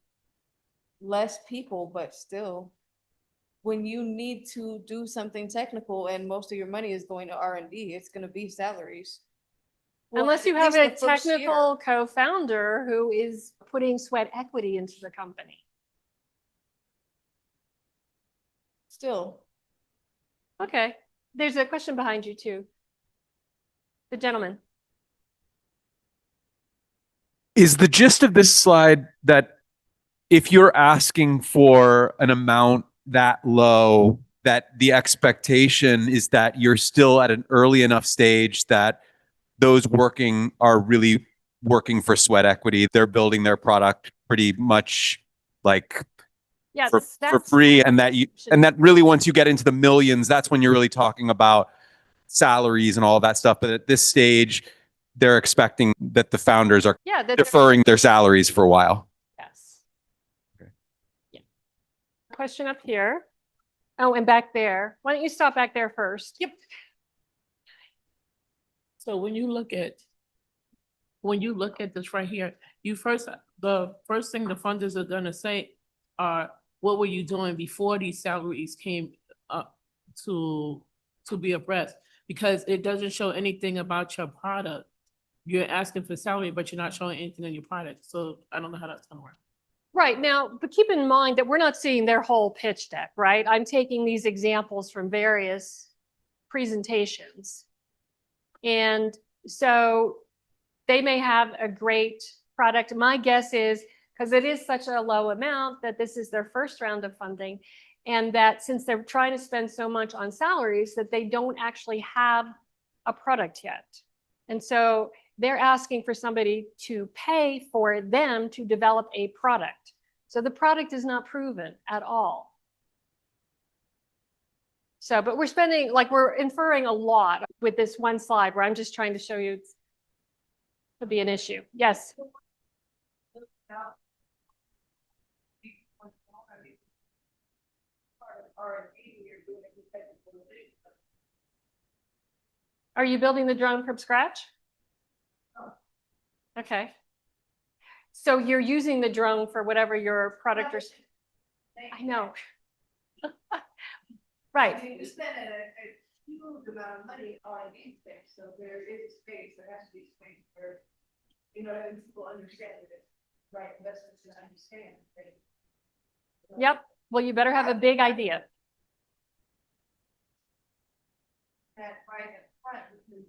Speaker 5: less people, but still, when you need to do something technical and most of your money is going to R&D, it's going to be salaries. Well,
Speaker 1: unless you
Speaker 5: at
Speaker 1: have
Speaker 5: least
Speaker 1: a
Speaker 5: the first year.
Speaker 1: technical co-founder who is putting sweat equity into the company.
Speaker 5: Still.
Speaker 1: Okay. There's a question behind you too. The gentleman.
Speaker 13: Is the gist of this slide that if you're asking for an amount that low, that the expectation is that you're still at an early enough stage that those working are really working for sweat equity? They're building their product pretty much like
Speaker 1: Yeah,
Speaker 13: for
Speaker 1: that's
Speaker 13: free, and that really once you get into the millions, that's when you're really talking about salaries and all that stuff. But at this stage, they're expecting that the founders are
Speaker 1: yeah, that
Speaker 13: deferring their salaries for a while.
Speaker 1: yes. Yeah. Question up here. Oh, and back there. Why don't you stop back there first?
Speaker 10: Yep. So when you look at this right here, the first thing the funders are gonna say are, what were you doing before these salaries came up to be abreast? Because it doesn't show anything about your product. You're asking for salary, but you're not showing anything in your product. So I don't know how that's gonna work.
Speaker 1: Right now, but keep in mind that we're not seeing their whole pitch deck, right? I'm taking these examples from various presentations. And so they may have a great product. My guess is, because it is such a low amount, that this is their first round of funding, and that since they're trying to spend so much on salaries, that they don't actually have a product yet. And so they're asking for somebody to pay for them to develop a product. So the product is not proven at all. So, but we're inferring a lot with this one slide where I'm just trying to show you it could be an issue. Yes. Are you building the drone from scratch? Okay. So you're using the drone for whatever your product or... I know. Right.
Speaker 11: You spend a huge amount of money on these things, so there is space, there has to be space for, people understand it, right, investors to understand. Right?
Speaker 1: Yep. Well, you better have a big idea.
Speaker 11: That right up front, because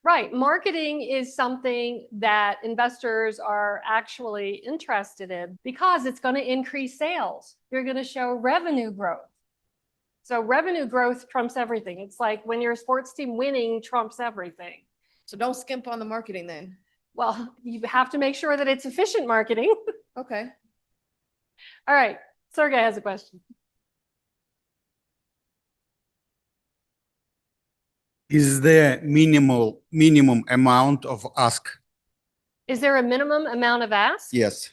Speaker 1: Right. Marketing is something that investors are actually interested in because it's going to increase sales. You're going to show revenue growth. So revenue growth trumps everything. It's like when you're a sports team, winning trumps everything.
Speaker 5: So don't skimp on the marketing then.
Speaker 1: Well, you have to make sure that it's efficient marketing.
Speaker 5: Okay.
Speaker 1: All right. Sergey has a question.
Speaker 8: Is there minimum amount of ask?
Speaker 1: Is there a minimum amount of ask?
Speaker 8: Yes.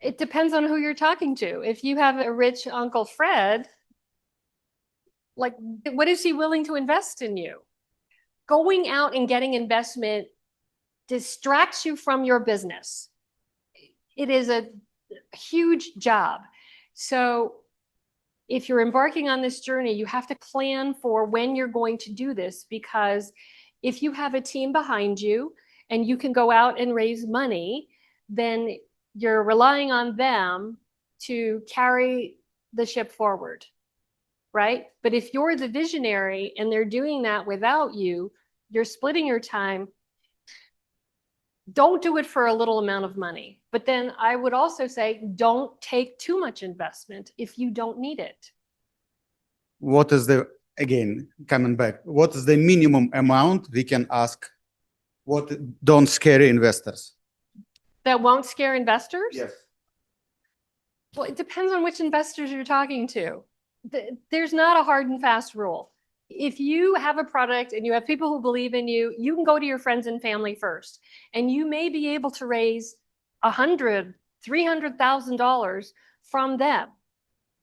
Speaker 1: It depends on who you're talking to. If you have a rich Uncle Fred, like, what is he willing to invest in you? Going out and getting investment distracts you from your business. It is a huge job. So if you're embarking on this journey, you have to plan for when you're going to do this, because if you have a team behind you and you can go out and raise money, then you're relying on them to carry the ship forward, right? But if you're the visionary and they're doing that without you, you're splitting your time. Don't do it for a little amount of money. But then I would also say, don't take too much investment if you don't need it.
Speaker 8: What is again, coming back, what is the minimum amount we can ask? What don't scare investors?
Speaker 1: That won't scare investors?
Speaker 8: Yes.
Speaker 1: Well, it depends on which investors you're talking to. There's not a hard and fast rule. If you have a product and you have people who believe in you, you can go to your friends and family first, and you may be able to raise $100,000, $300,000 from them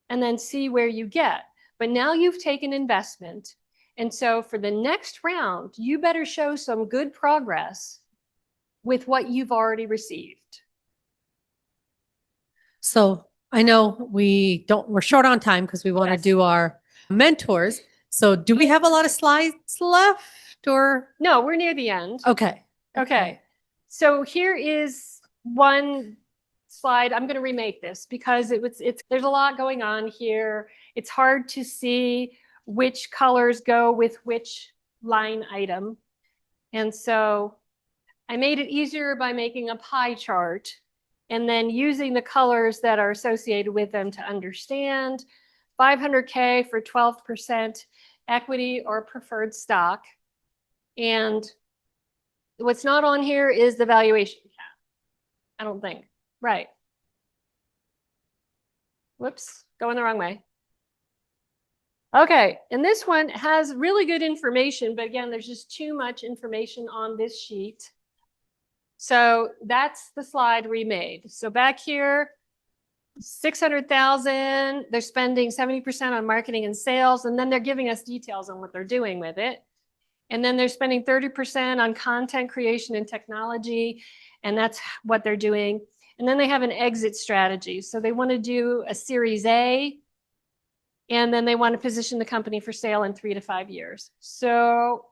Speaker 1: and then see where you get. But now you've taken investment. And so for the next round, you better show some good progress with what you've already received.
Speaker 14: So I know we're short on time because we want to do our mentors. So do we have a lot of slides left or?
Speaker 1: No, we're near the end.
Speaker 14: Okay.
Speaker 1: Okay. So here is one slide. I'm going to remake this because there's a lot going on here. It's hard to see which colors go with which line item. And so I made it easier by making a pie chart and then using the colors that are associated with them to understand. 500K for 12% equity or preferred stock. And what's not on here is the valuation cap. I don't think. Right. Whoops, going the wrong way. Okay, and this one has really good information, but again, there's just too much information on this sheet. So that's the slide we made. So back here, 600,000, they're spending 70% on marketing and sales, and then they're giving us details on what they're doing with it. And then they're spending 30% on content creation and technology, and that's what they're doing. And then they have an exit strategy. So they want to do a Series A, and then they want to position the company for sale in 3 to 5 years. So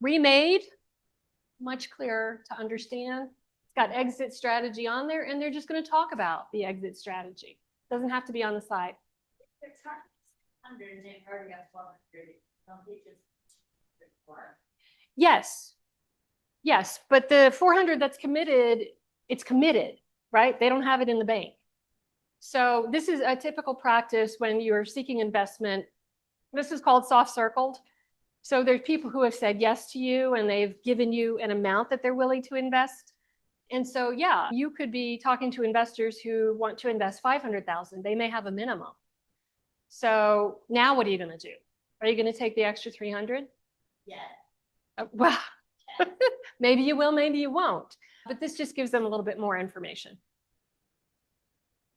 Speaker 1: remade, much clearer to understand. It's got exit strategy on there, and they're just going to talk about the exit strategy. Doesn't have to be on the slide. Yes. Yes, but the 400 that's committed, it's committed, right? They don't have it in the bank. So this is a typical practice when you're seeking investment. This is called soft circled. So there's people who have said yes to you and they've given you an amount that they're willing to invest. And so, yeah, you could be talking to investors who want to invest 500,000. They may have a minimum. So now what are you going to do? Are you going to take the extra 300?
Speaker 4: Yeah.
Speaker 1: Well, maybe you will, maybe you won't. But this just gives them a little bit more information.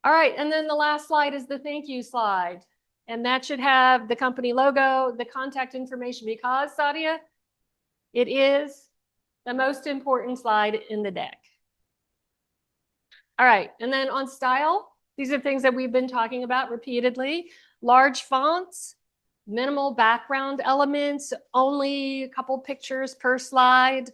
Speaker 1: All right, and then the last slide is the thank you slide. And that should have the company logo, the contact information, because, Sadia, it is the most important slide in the deck. All right, and then on style, these are things that we've been talking about repeatedly. Large fonts, minimal background elements, only a couple pictures per slide.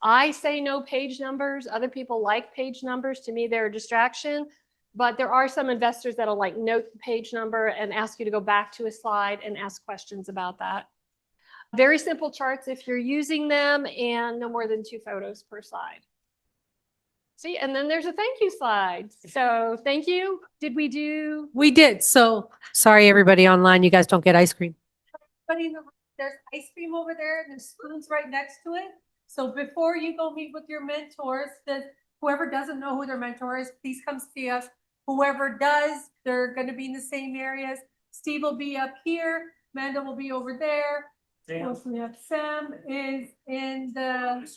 Speaker 1: I say no page numbers. Other people like page numbers. To me, they're a distraction. But there are some investors that'll like note the page number and ask you to go back to a slide and ask questions about that. Very simple charts if you're using them, and no more than 2 photos per slide. See, and then there's a thank you slide. So thank you. Did we do?
Speaker 14: We did. So sorry, everybody online, you guys don't get ice cream.
Speaker 1: Everybody in the room, there's ice cream over there and there's spoons right next to it. So before you go meet with your mentors, whoever doesn't know who their mentor is, please come see us. Whoever does, they're going to be in the same areas. Steve will be up here. Amanda will be over there. Sam is in the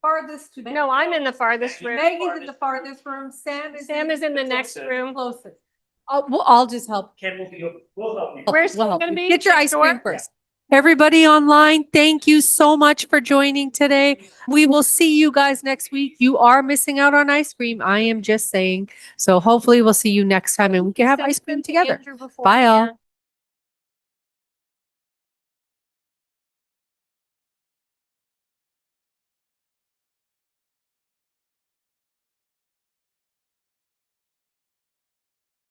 Speaker 1: farthest. No, I'm in the farthest room. Maggie's in the farthest room. Sam is in the next room.
Speaker 14: Closest. I'll just help.
Speaker 7: We'll help you.
Speaker 1: Where's
Speaker 14: We'll
Speaker 1: Steve
Speaker 14: help
Speaker 1: going to
Speaker 14: you.
Speaker 1: be?
Speaker 14: Get your ice cream
Speaker 1: Next door?
Speaker 14: first. Everybody online, thank you so much for joining today. We will see you guys next week. You are missing out on ice cream. I am just saying. So hopefully we'll see you next time and we can have ice cream together. Bye all.